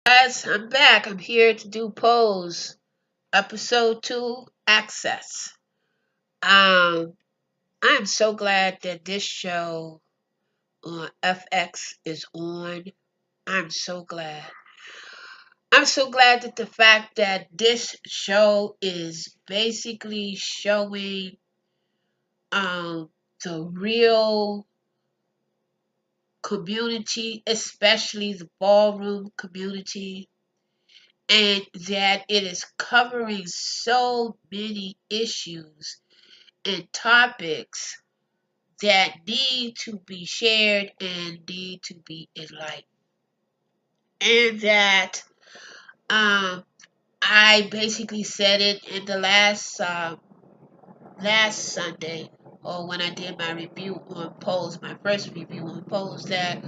Guys, I'm back. I'm here to do Pose, episode 2, Access. Um, I'm so glad that this show on FX is on. I'm so glad. I'm so glad that the fact that this show is basically showing the real community, especially the ballroom community, and that it is covering so many issues and topics that need to be shared and need to be enlightened. And that um, I basically said it in the last Sunday, or when I did my review on Pose, my first review on Pose, that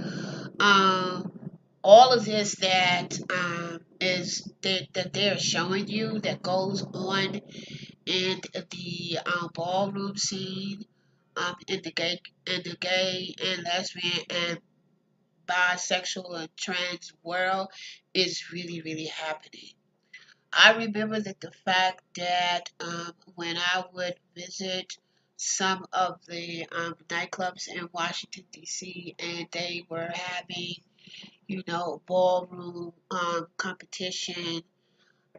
um, all of this that is that they're showing you that goes on in the ballroom scene, in the gay and lesbian and bisexual and trans world is really really happening. I remember that the fact that when I would visit some of the nightclubs in Washington D.C. and they were having, ballroom competition,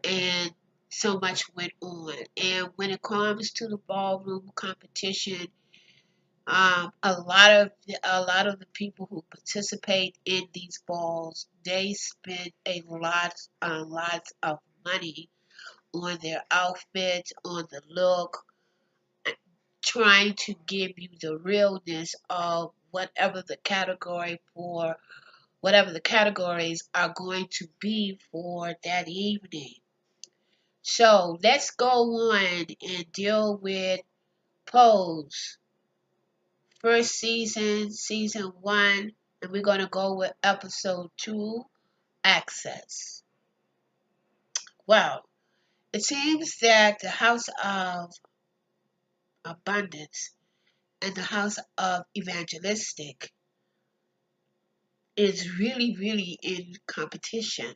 and so much went on. And when it comes to the ballroom competition, a lot of the people who participate in these balls, they spend a lot of money on their outfits, on the look, trying to give you the realness of whatever the categories are going to be for that evening. So let's go on and deal with Pose. First season, season 1, and we're going to go with episode 2, Access. Well, it seems that the House of Abundance and the House of Evangelistic is really, really in competition.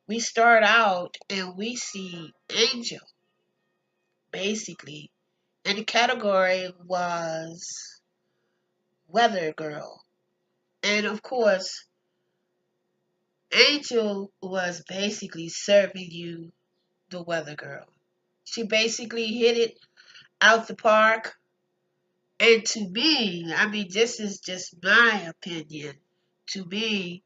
We start out and we see Angel, basically, and the category was Weather Girl. And of course, Angel was basically serving you the Weather Girl. She basically hit it out the park. And to me, I mean, this is just my opinion. To me,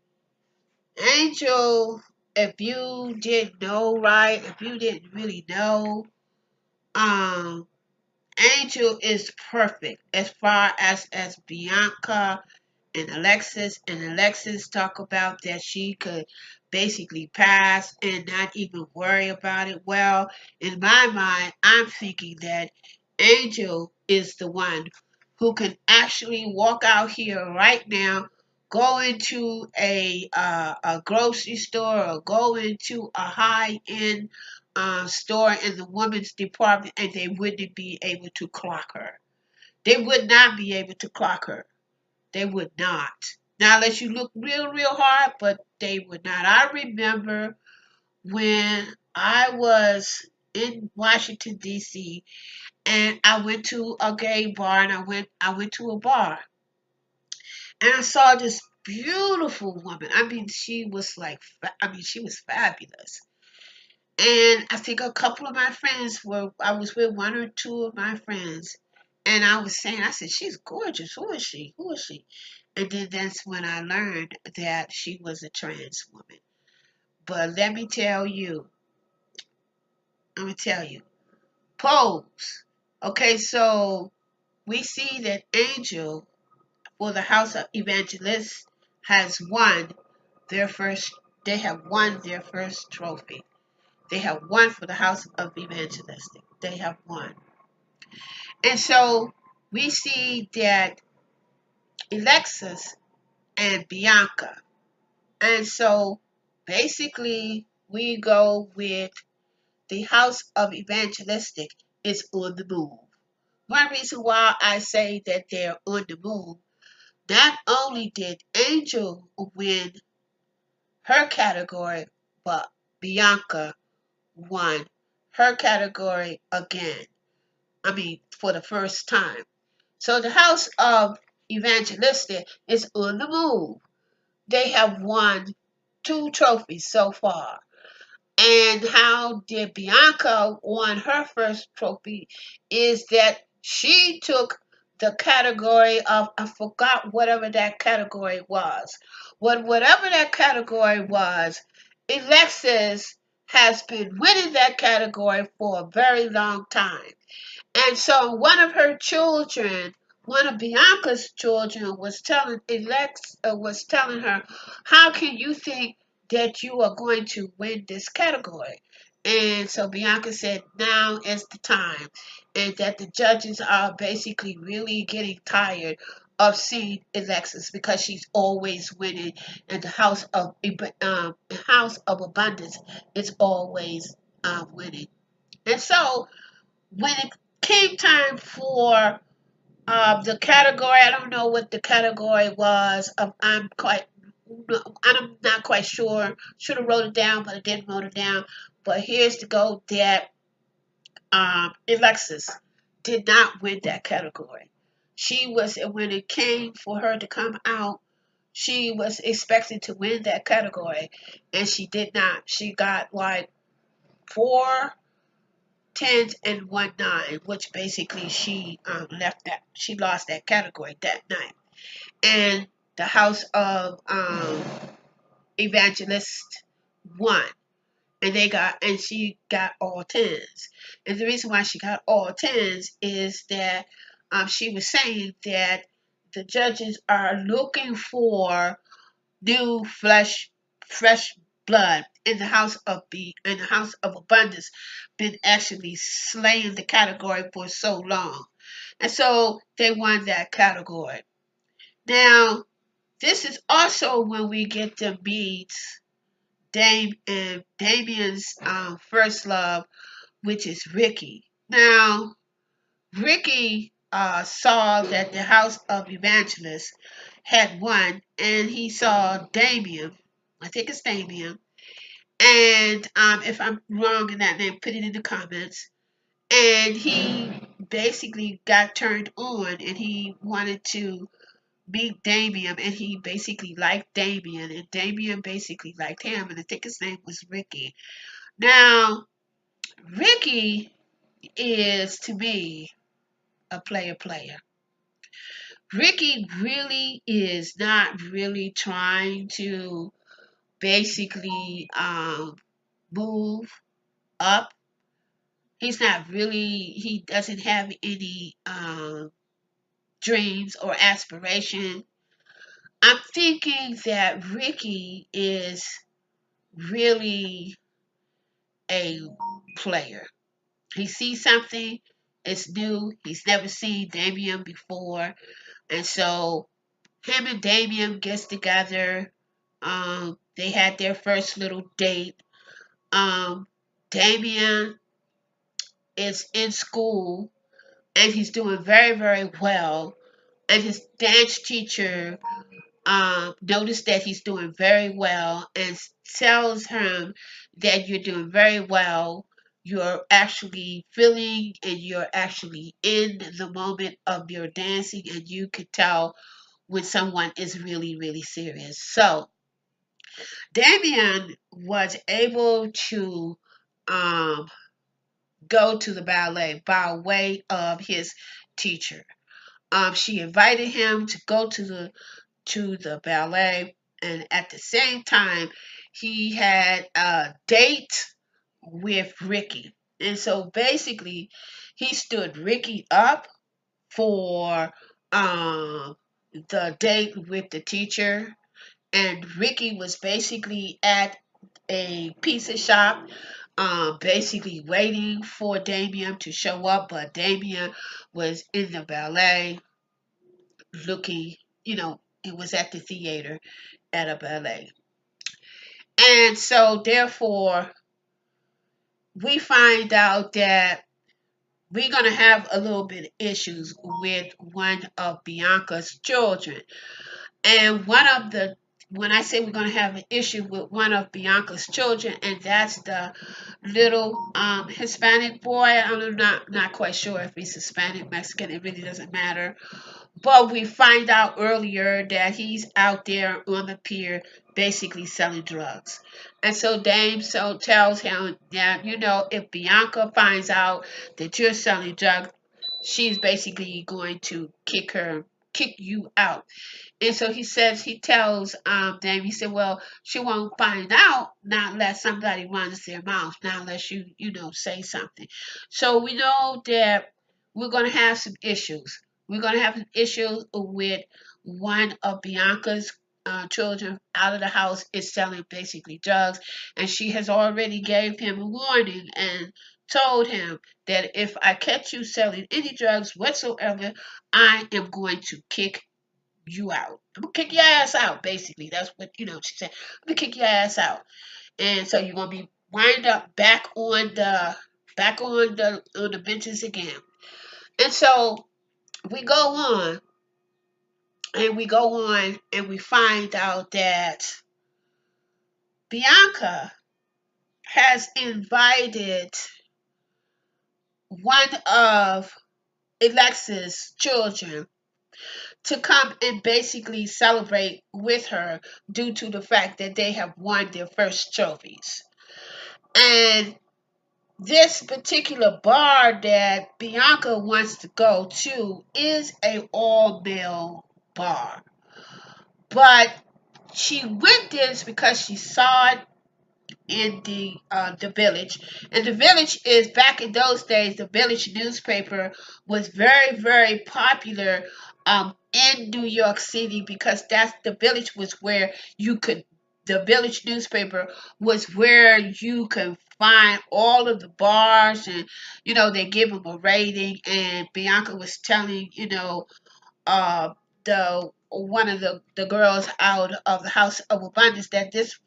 Angel, if you didn't know right, if you didn't really know, um, Angel is perfect as far as Bianca and Alexis talk about that she could basically pass and not even worry about it. Well, in my mind, I'm thinking that Angel is the one who can actually walk out here right now, go into a grocery store or go into a high end store in the women's department, and they wouldn't be able to clock her. They would not be able to clock her. They would not. Now, unless you look real, real hard, but they would not. I remember when I was in Washington D.C. and I went to a gay bar, and I went to a bar and I saw this beautiful woman. I mean, she was fabulous. And I think a couple of my friends I was with one or two of my friends, and I said, she's gorgeous. Who is she? Who is she? And then that's when I learned that she was a trans woman. But let me tell you, Pose. Okay, so we see that Angel for the House of Evangelist has won their first, they have won their first trophy. They have won for the House of Evangelistic. They have won. And so we see that Alexis and Bianca. And so basically we go with the House of Evangelistic is on the move. One reason why I say that they're on the move, not only did Angel win her category, but Bianca won her category again. I mean, for the first time. So the House of Evangelista is on the move. They have won 2 trophies so far. And how did Bianca won her first trophy is that she took the category of, I forgot whatever that category was. Whatever that category was, Alexis has been winning that category for a very long time. And so one of her children, one of Bianca's children, was telling her, "How can you think that you are going to win this category?" And so Bianca said, "Now is the time," and that the judges are basically really getting tired of seeing Alexis because she's always winning, and the House of Abundance is always winning. And so when it came time for the category, I don't know what the category was. I'm not quite sure. Should have wrote it down, but I didn't wrote it down. But here's to go that Alexis did not win that category. She was when it came for her to come out. She was expected to win that category, and she did not. She got like 4 10s and 1 9, which basically she lost that category that night. And the House of Evangelist won, and she got all 10s. And the reason why she got all 10s is that she was saying that the judges are looking for new fresh blood in the house of abundance, been actually slaying the category for so long, and so they won that category. Now, this is also when we get to meet Damien's first love, which is Ricky. Now, Ricky saw that the House of Evangelists had won, and he saw Damien. I think it's Damien. And if I'm wrong in that name, put it in the comments. And he basically got turned on, and he wanted to meet Damien, and he basically liked Damien, and Damien basically liked him, and I think his name was Ricky. Now, Ricky is, to me, a player. Ricky really is not really trying to basically move up. He doesn't have any dreams or aspiration. I'm thinking that Ricky is really a player. He sees something, it's new, he's never seen Damien before, and so him and Damien gets together. They had their first little date. Damien is in school and he's doing very, very well. And his dance teacher noticed that he's doing very well and tells him that you're doing very well. You're actually feeling and you're actually in the moment of your dancing, and you could tell when someone is really, really serious. So Damien was able to um, go to the ballet by way of his teacher. She invited him to go to the ballet, and at the same time, he had a date with Ricky. And so basically, he stood Ricky up for the date with the teacher, and Ricky was basically at a pizza shop, basically waiting for Damien to show up, but Damien was in the ballet looking, it was at the theater at a ballet. And so therefore, we find out that we're going to have a little bit of issues with one of Bianca's children. And one of the when I say we're going to have an issue with one of Bianca's children, and that's the little Hispanic boy. I'm not quite sure if he's Hispanic, Mexican. It really doesn't matter. But we find out earlier that he's out there on the pier basically selling drugs. And so Dame so tells him that, if Bianca finds out that you're selling drugs, she's basically going to kick you out. And so he tells them, he said, well, she won't find out not unless somebody runs their mouth, not unless you say something. So we know that we're going to have some issues. We're going to have an issue with one of Bianca's children out of the house is selling basically drugs. And she has already gave him a warning and told him that if I catch you selling any drugs whatsoever, I am going to kick you out. I'm gonna kick your ass out, basically. That's what she said. I'm gonna kick your ass out. And so you're gonna be wind up back on the benches again. And so we go on and we find out that Bianca has invited one of Alexa's children to come and basically celebrate with her due to the fact that they have won their first trophies. And this particular bar that Bianca wants to go to is a all-male bar. But she went this because she saw it in the village, and the village is back in those days. The village newspaper was very very popular in New York City because the village was where you could the village newspaper was where you could find all of the bars, and they give them a rating. And Bianca was telling uh, the one of the girls out of the House of Abundance that this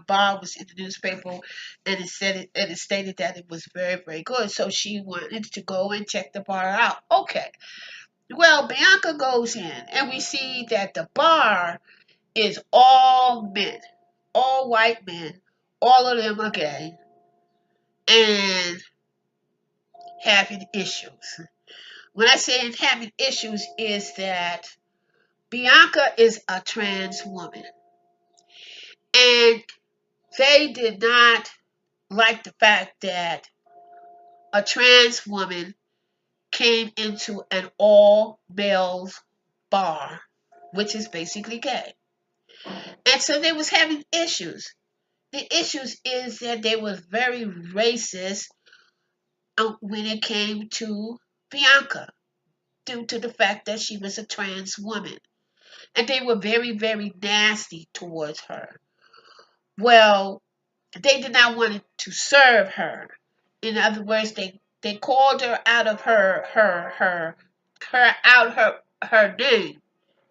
bar was in the newspaper, and it stated that it was very very good. So she wanted to go and check the bar out. Okay, well Bianca goes in, and we see that the bar is all men, all white men. All of them are gay and having issues. When I say having issues, is that Bianca is a trans woman, and they did not like the fact that a trans woman came into an all males bar, which is basically gay. And so they was having issues. The issues is that they was very racist when it came to Bianca due to the fact that she was a trans woman. And they were very, very nasty towards her. Well, they did not want to serve her. In other words, they called her out of her name,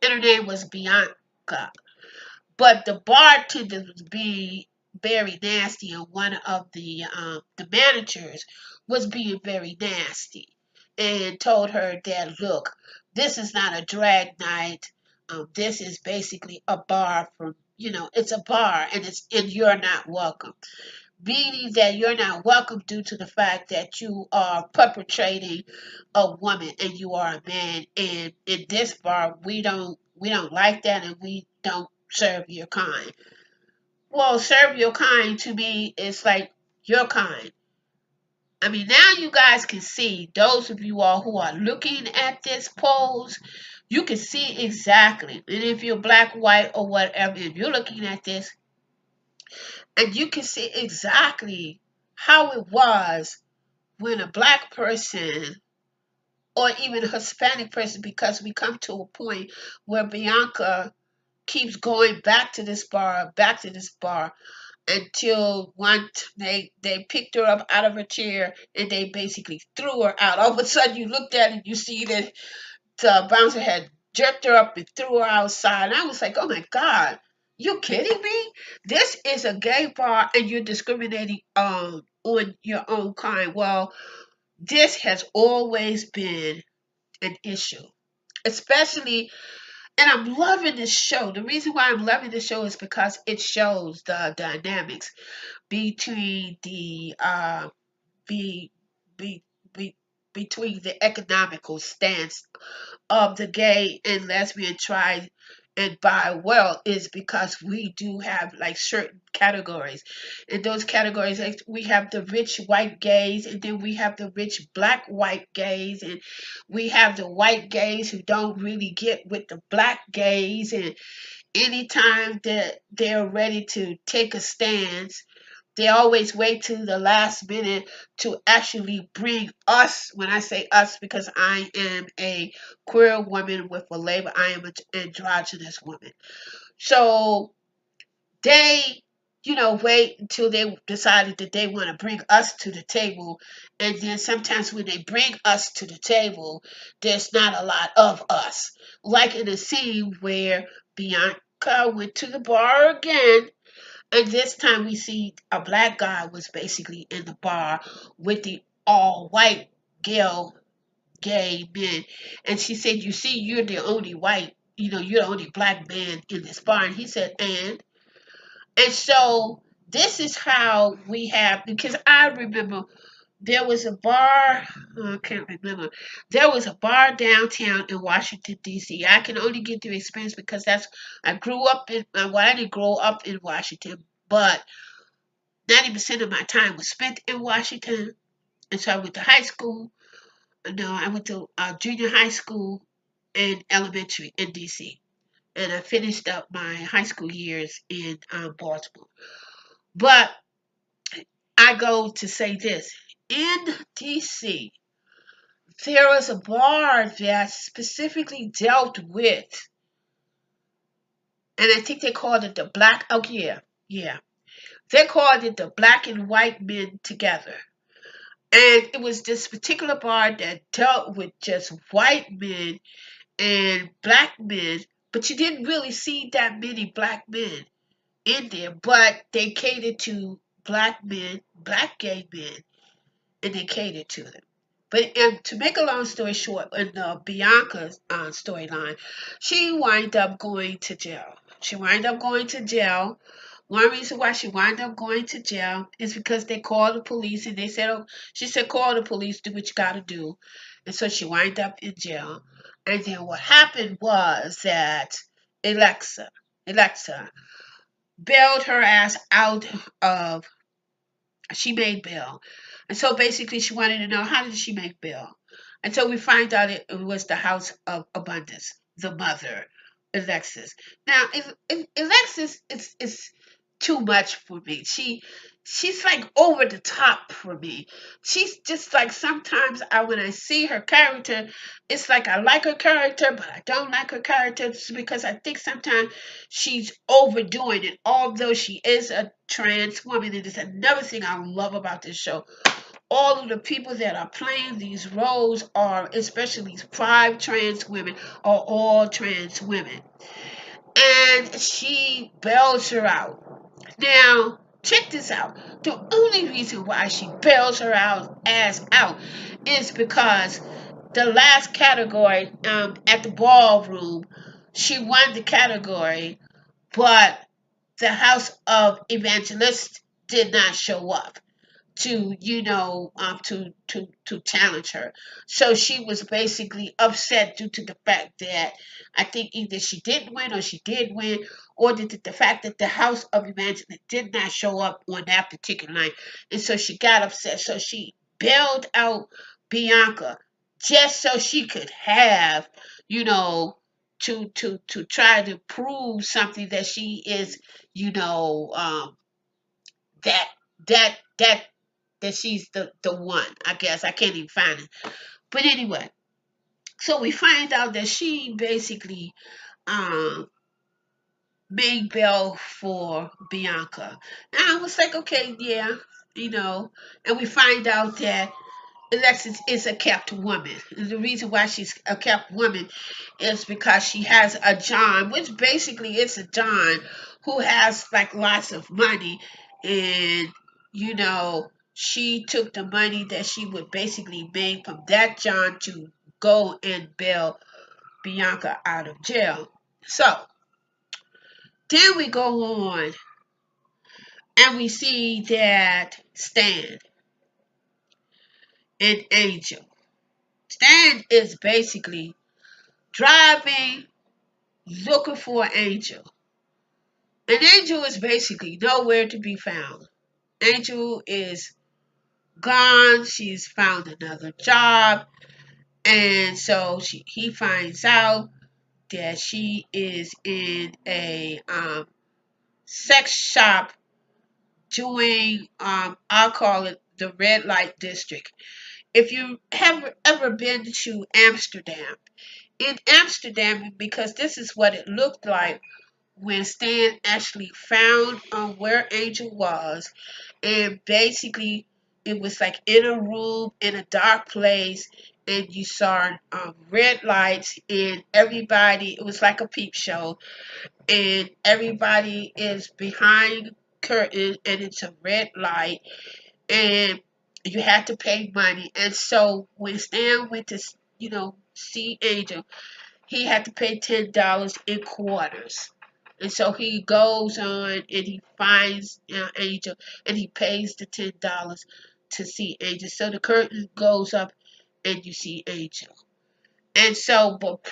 and her name was Bianca. But the bartender was being very nasty, and one of the managers was being very nasty, and told her that, look, this is not a drag night. This is basically a bar from it's a bar, and you're not welcome. Meaning that you're not welcome due to the fact that you are perpetrating a woman and you are a man. And in this bar, we don't like that, and we don't serve your kind. Well, serve your kind to me is like your kind. I mean, now you guys can see, those of you all who are looking at this pose, you can see exactly. And if you're black, white, or whatever, if you're looking at this, and you can see exactly how it was when a black person or even a Hispanic person, because we come to a point where Bianca keeps going back to this bar, until they picked her up out of her chair and they basically threw her out. All of a sudden, you looked at it and you see that the bouncer had jerked her up and threw her outside. And I was like, oh my God, you kidding me? This is a gay bar and you're discriminating on your own kind. Well, this has always been an issue, especially And I'm loving this show. The reason why I'm loving the show is because it shows the dynamics between be, be, be, between the economical stance of the gay and lesbian tri and bi world is because we do have like certain categories. In those categories, like, we have the rich white gays, and then we have the rich black white gays, and we have the white gays who don't really get with the black gays. And anytime that they're ready to take a stance, they always wait till the last minute to actually bring us. When I say us, because I am a queer woman with a label, I am an androgynous woman. So they, wait until they decided that they want to bring us to the table. And then sometimes when they bring us to the table, there's not a lot of us. Like in a scene where Bianca went to the bar again, and this time we see a black guy was basically in the bar with the all white girl, gay men. And she said, "You see, you're the only white, you're the only black man in this bar." And he said, and so this is how we have, because I remember there was a bar, oh, I can't remember. There was a bar downtown in Washington, D.C. I can only get the experience because I grew up in, well, I didn't grow up in Washington, but 90% of my time was spent in Washington. And so I went to high school. No, I went to junior high school and elementary in D.C. And I finished up my high school years in Baltimore. But I go to say this. In D.C., there was a bar that specifically dealt with, and I think they called it the black, oh yeah, yeah. They called it the black and white men together. And it was this particular bar that dealt with just white men and black men, but you didn't really see that many black men in there, but they catered to black men, black gay men, and they catered to them. But and to make a long story short, in Bianca's storyline, she wind up going to jail. She wind up going to jail. One reason why she wind up going to jail is because they called the police and they said, oh, she said, call the police, do what you got to do. And so she wind up in jail. And then what happened was that Alexa bailed her ass out of, she made bail. And so basically she wanted to know, how did she make bail? And so we find out it was the House of Abundance, the mother, Alexis. Now, if Alexis is too much for me. She's like over the top for me. She's just like, sometimes when I see her character, it's like I like her character, but I don't like her character because I think sometimes she's overdoing it. Although she is a trans woman, and it's another thing I love about this show. All of the people that are playing these roles are, especially these 5 trans women, are all trans women. And she bails her out. Now, check this out. The only reason why she bails her ass out is because the last category at the ballroom, she won the category, but the House of Evangelist did not show up to to challenge her. So she was basically upset due to the fact that I think either she didn't win or she did win, or the fact that the House of Evangelist did not show up on that particular night. And so she got upset. So she bailed out Bianca just so she could have, you know, to try to prove something that she is, that that that that she's the one. I guess I can't even find it. But anyway, so we find out that she basically um made bail for Bianca. And I was like, okay, yeah, and we find out that Alexis is a kept woman. And the reason why she's a kept woman is because she has a John, which basically is a John who has like lots of money. And, she took the money that she would basically make from that John to go and bail Bianca out of jail. So then we go on and we see that Stan and Angel. Stan is basically driving, looking for Angel. And Angel is basically nowhere to be found. Angel is gone. She's found another job. And so he finds out that she is in a sex shop doing, I'll call it the red light district. If you have ever been to Amsterdam, in Amsterdam, because this is what it looked like when Stan actually found where Angel was, and basically it was like in a room in a dark place, and you saw red lights, and everybody, it was like a peep show, and everybody is behind curtain, and it's a red light, and you had to pay money. And so when Stan went to see Angel, he had to pay $10 in quarters. And so he goes on and he finds Angel, and he pays the $10 to see Angel. So the curtain goes up and you see Angel. And so, but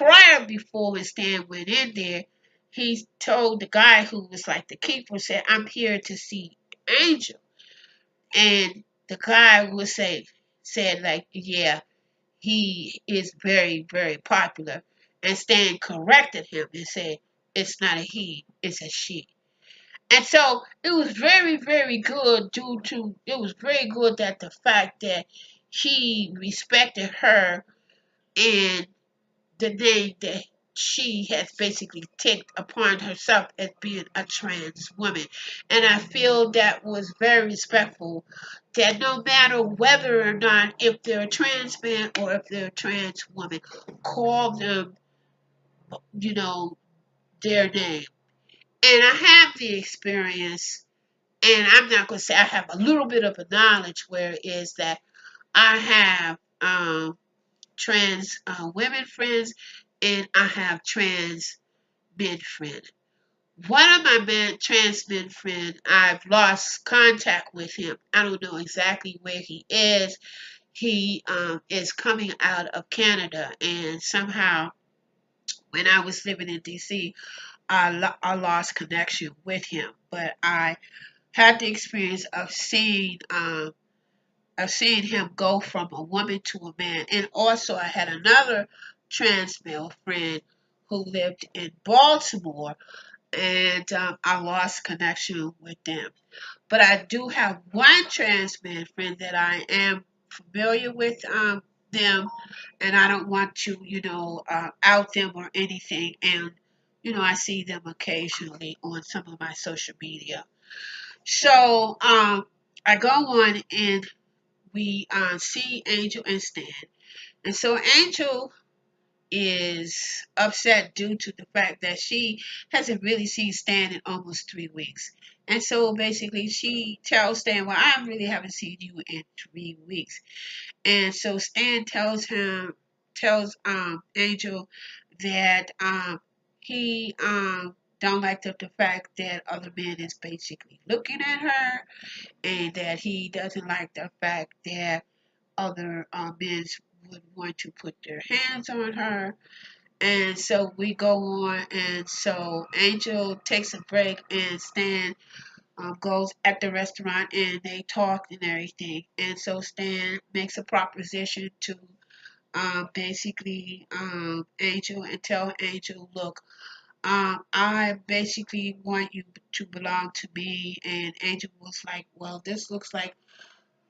before when Stan went in there, he told the guy who was like the keeper, said, "I'm here to see Angel." And the guy would said like, "Yeah, he is very, very popular." And Stan corrected him and said, "It's not a he, it's a she." And so it was very, very good it was very good that the fact that he respected her and the name that she has basically taken upon herself as being a trans woman. And I feel that was very respectful, that no matter whether or not, if they're a trans man or if they're a trans woman, call them, you know, their name. And I have the experience, and I'm not going to say I have a little bit of a knowledge where it is that I have trans women friends, and I have trans men friend. One of my trans men friend, I've lost contact with him. I don't know exactly where he is. He is coming out of Canada, and somehow when I was living in DC, I lost connection with him. But I had the experience of seeing him go from a woman to a man. And also I had another trans male friend who lived in Baltimore, and I lost connection with them. But I do have one trans man friend that I am familiar with them, and I don't want to, out them or anything. And I see them occasionally on some of my social media. So I go on and we see Angel and Stan. And so Angel is upset due to the fact that she hasn't really seen Stan in almost 3 weeks. And so basically she tells Stan, "Well, I really haven't seen you in 3 weeks." And so Stan tells Angel that he don't like the fact that other men is basically looking at her, and that he doesn't like the fact that other men would want to put their hands on her. And so we go on, and so Angel takes a break, and Stan goes at the restaurant, and they talk and everything. And so Stan makes a proposition to basically Angel, and tell Angel, "Look, I basically want you to belong to me." And Angel was like, "Well, this looks like,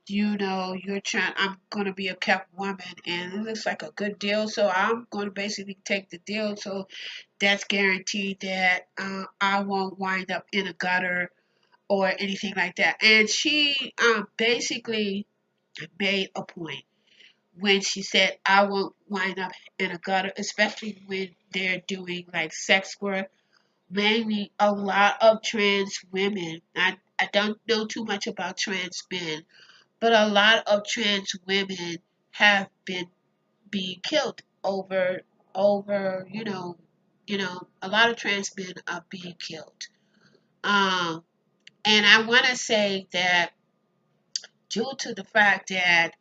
I'm going to be a kept woman, and it looks like a good deal, so I'm going to basically take the deal. So that's guaranteed that I won't wind up in a gutter or anything like that." And she basically made a point when she said, "I won't wind up in a gutter," especially when they're doing like sex work. Mainly a lot of trans women. I don't know too much about trans men, but a lot of trans women have been being killed over, a lot of trans men are being killed. Um, and I want to say that due to the fact that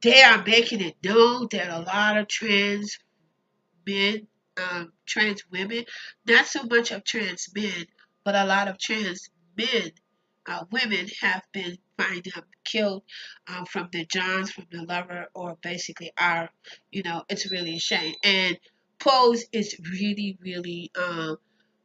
they are making it known that a lot of trans men, trans women, not so much of trans men, but a lot of trans men, women have been finding them killed from the Johns, from the lover, or basically it's really a shame. And Pose is really, really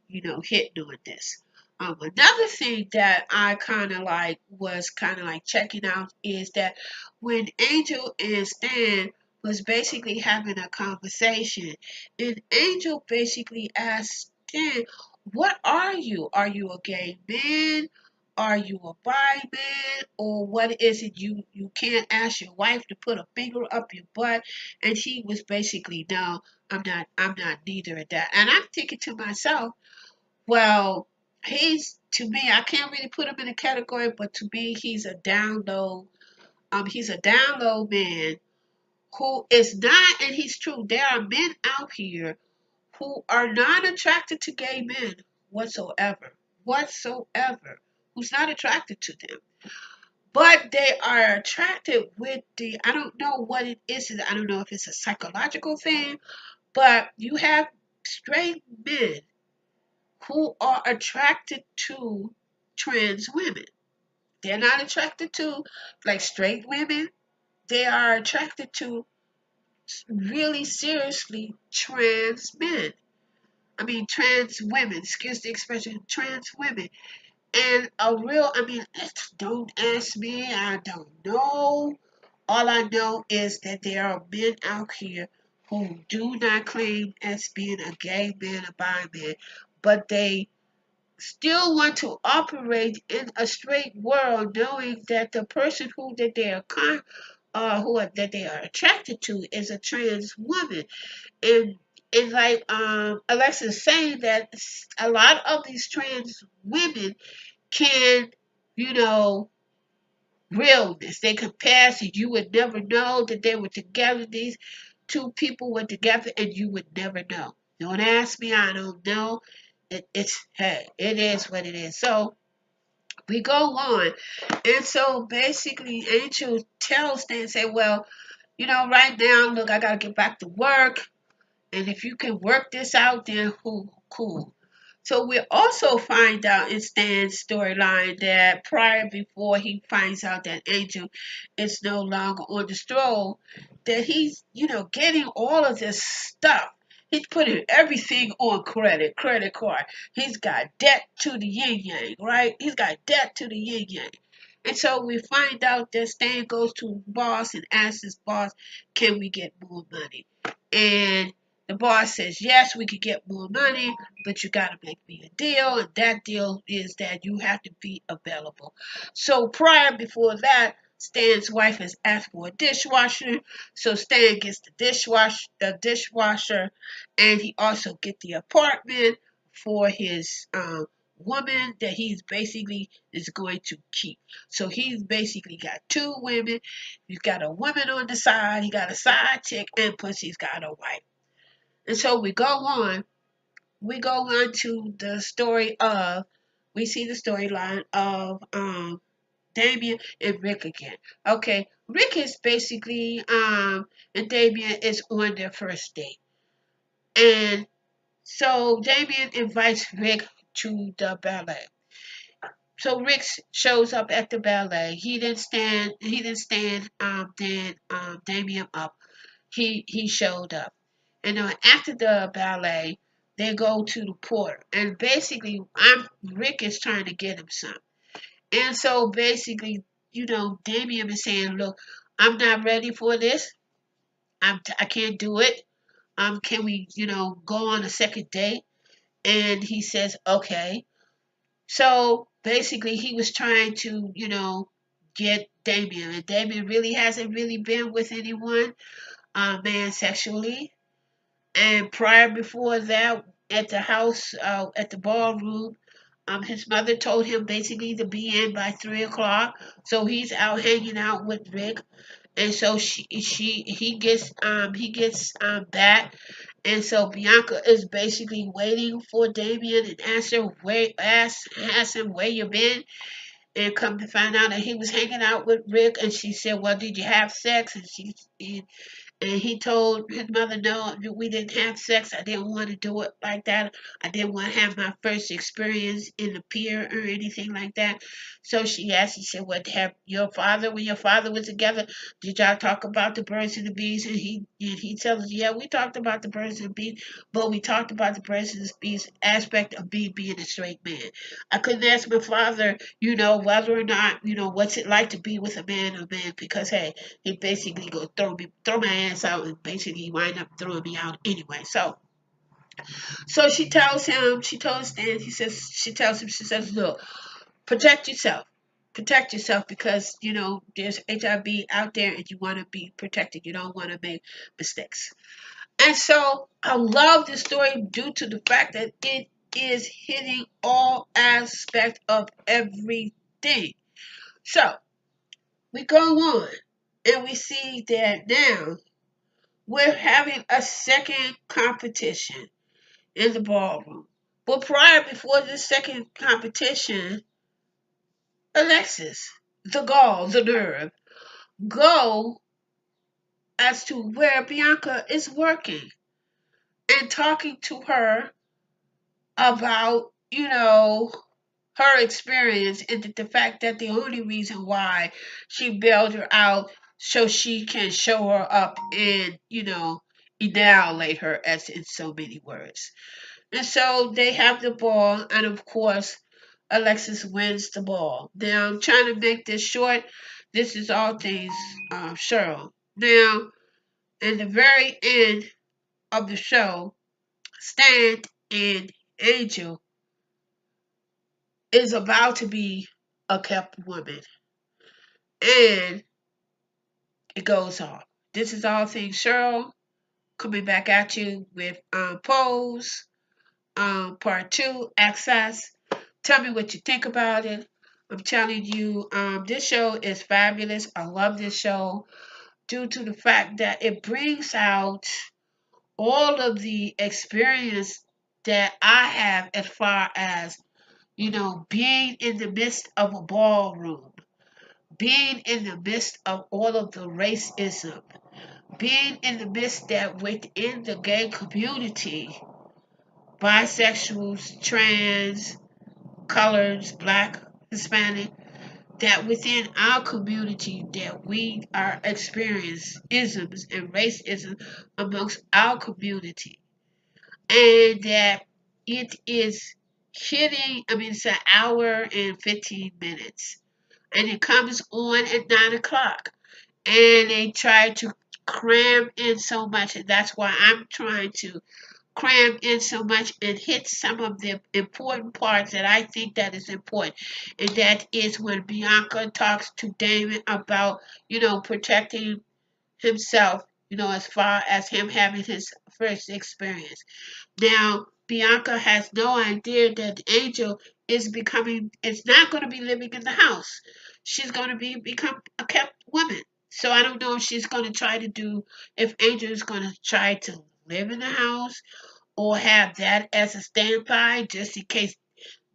hitting on this. Another thing that I kind of like was kind of like checking out is that when Angel and Stan was basically having a conversation, and Angel basically asked Stan, "What are you? Are you a gay man? Are you a bi man? Or what is it? You can't ask your wife to put a finger up your butt." And he was basically, "No, I'm not neither of that." And I'm thinking to myself, well, he's to me, I can't really put him in a category, but to me, he's a down low. He's a down low man who is not, and he's true. There are men out here who are not attracted to gay men whatsoever, who's not attracted to them, but they are attracted with the. I don't know what it is. I don't know if it's a psychological thing, but you have straight men who are attracted to trans women. They're not attracted to like straight women. They are attracted to really seriously trans men. I mean, trans women, excuse the expression, trans women. And don't ask me, I don't know. All I know is that there are men out here who do not claim as being a gay man, a bi man, but they still want to operate in a straight world, knowing that the person that they are attracted to is a trans woman. And like Alexa's saying that a lot of these trans women can, you know, realness. They can pass and you would never know that they were together. These two people were together and you would never know. Don't ask me, I don't know. Hey, it is what it is. So we go on. And so basically Angel tells them, say, well, right now, look, I gotta get back to work. And if you can work this out, then cool. So we also find out in Stan's storyline that before he finds out that Angel is no longer on the stroll, that he's, getting all of this stuff. He's putting everything on credit card. He's got debt to the yin yang, right? He's got debt to the yin yang. And so we find out that Stan goes to his boss and asks his boss, can we get more money? And the boss says, yes, we could get more money, but you got to make me a deal. And that deal is that you have to be available. So before that, Stan's wife has asked for a dishwasher. So Stan gets the dishwasher, and he also gets the apartment for his woman that he's basically is going to keep. So he's basically got two women. He's got a woman on the side. He got a side chick, and plus he's got a wife. And so we go on. We go on to the story of. We see the storyline of Damien and Rick again. Okay, Rick is basically and Damien is on their first date, and so Damien invites Rick to the ballet. So Rick shows up at the ballet. He didn't stand. He didn't stand. Damien up. He showed up. And after the ballet, they go to the porter. And basically, Rick is trying to get him some. And so basically, Damien is saying, "Look, I'm not ready for this. I can't do it. Can we, go on a second date?" And he says, "Okay." So basically, he was trying to, get Damien, and Damien really hasn't really been with anyone, man, sexually. And before that, at the house, at the ballroom, his mother told him basically to be in by 3 o'clock. So he's out hanging out with Rick, and so he gets back, And so Bianca is basically waiting for Damien and ask him where you been, and come to find out that he was hanging out with Rick. And she said, "Well, did you have sex?" And he told his mother, "No, we didn't have sex. I didn't want to do it like that. I didn't want to have my first experience in the pier or anything like that." So she asked, she said, "What, have your father, when your father was together, did y'all talk about the birds and the bees?" And he tells us, "Yeah, we talked about the birds and the bees, but we talked about the birds and the bees aspect of me being a straight man. I couldn't ask my father, whether or not, what's it like to be with a man, because hey, he basically go throw my ass out, and basically wind up throwing me out anyway." So she tells him, she told Stan, she tells him, she says, "Look, protect yourself. Protect yourself, because, there's HIV out there and you want to be protected. You don't want to make mistakes." And so I love this story due to the fact that it is hitting all aspects of everything. So we go on and we see that now we're having a second competition in the ballroom. But before this second competition, Alexis, the gall, the nerve, go as to where Bianca is working and talking to her about, her experience, and the fact that the only reason why she bailed her out so she can show her up and, annihilate her, as in so many words. And so they have the ball, and of course, Alexis wins the ball. Now, I'm trying to make this short. This is all things Cheryl. Now, in the very end of the show, Stan and Angel is about to be a kept woman, and it goes off. This is all things Cheryl, coming back at you with Pose, part 2, Access. Tell me what you think about it. I'm telling you, this show is fabulous. I love this show due to the fact that it brings out all of the experience that I have, as far as, being in the midst of a ballroom, being in the midst of all of the racism, being in the midst that within the gay community, bisexuals, trans, colors, black, Hispanic, that within our community that we are experiencing isms and racism amongst our community, and that it is hitting, it's an hour and 15 minutes, and it comes on at 9 o'clock, and they try to cram in so much, and that's why I'm trying to cram in so much and hit some of the important parts that I think that is important. And that is when Bianca talks to Damon about, protecting himself, as far as him having his first experience. Now, Bianca has no idea that Angel is not going to be living in the house. She's going to become a kept woman. So I don't know if Angel is going to try to live in the house, or have that as a standby, just in case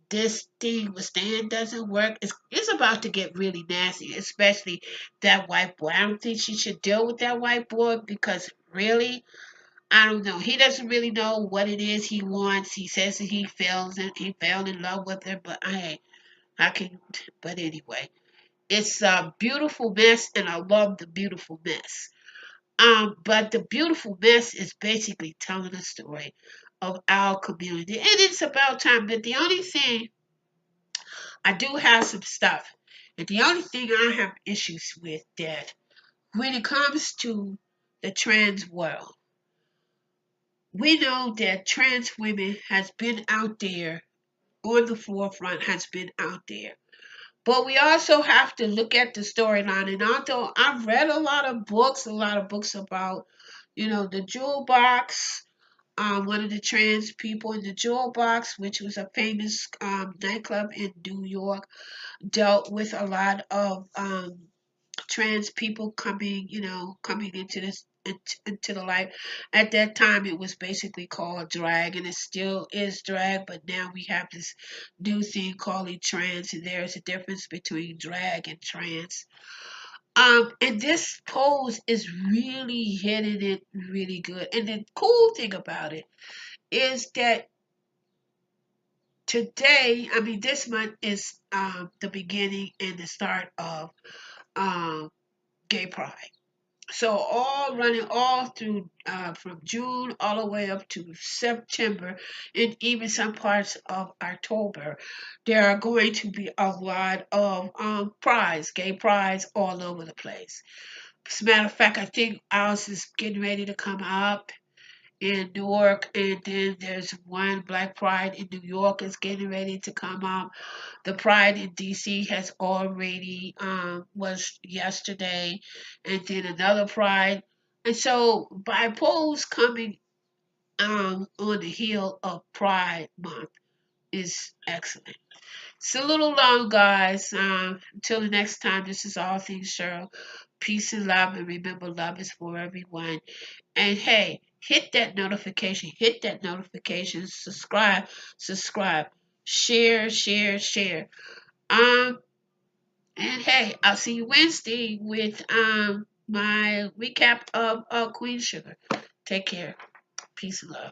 this thing with Stan doesn't work. It's about to get really nasty, especially that white boy. I don't think she should deal with that white boy, because really, I don't know. He doesn't really know what it is he wants. He says that he fell in love with her, but I can. But anyway, it's a beautiful mess, and I love the beautiful mess. But the beautiful mess is basically telling a story of our community, and it's about time. But the only thing, I do have some stuff, and the only thing I have issues with, that when it comes to the trans world, we know that trans women has been out there on the forefront, has been out there. But we also have to look at the storyline. And although I've read a lot of books about, the jewel box, one of the trans people in the jewel box, which was a famous nightclub in New York, dealt with a lot of trans people coming into this into the light. At that time, it was basically called drag, and it still is drag, but now we have this new thing called trans, and there's a difference between drag and trans. And this pose is really hitting it really good. And the cool thing about it is that today, I mean, this month is the beginning and the start of um, Gay Pride. So all running all through from June all the way up to September, and even some parts of October, there are going to be a lot of prides, gay prides all over the place. As a matter of fact, I think ours is getting ready to come up in Newark, and then there's one Black Pride in New York is getting ready to come up. The Pride in DC has already was yesterday, and then another Pride. And so by polls coming on the heel of Pride Month is excellent. It's a little long, guys. Until the next time, this is All Things Cheryl. Peace and love, and remember, love is for everyone. And hey, hit that notification, subscribe, share, share, share. Um, and hey, I'll see you Wednesday with my recap of Queen Sugar. Take care. Peace and love.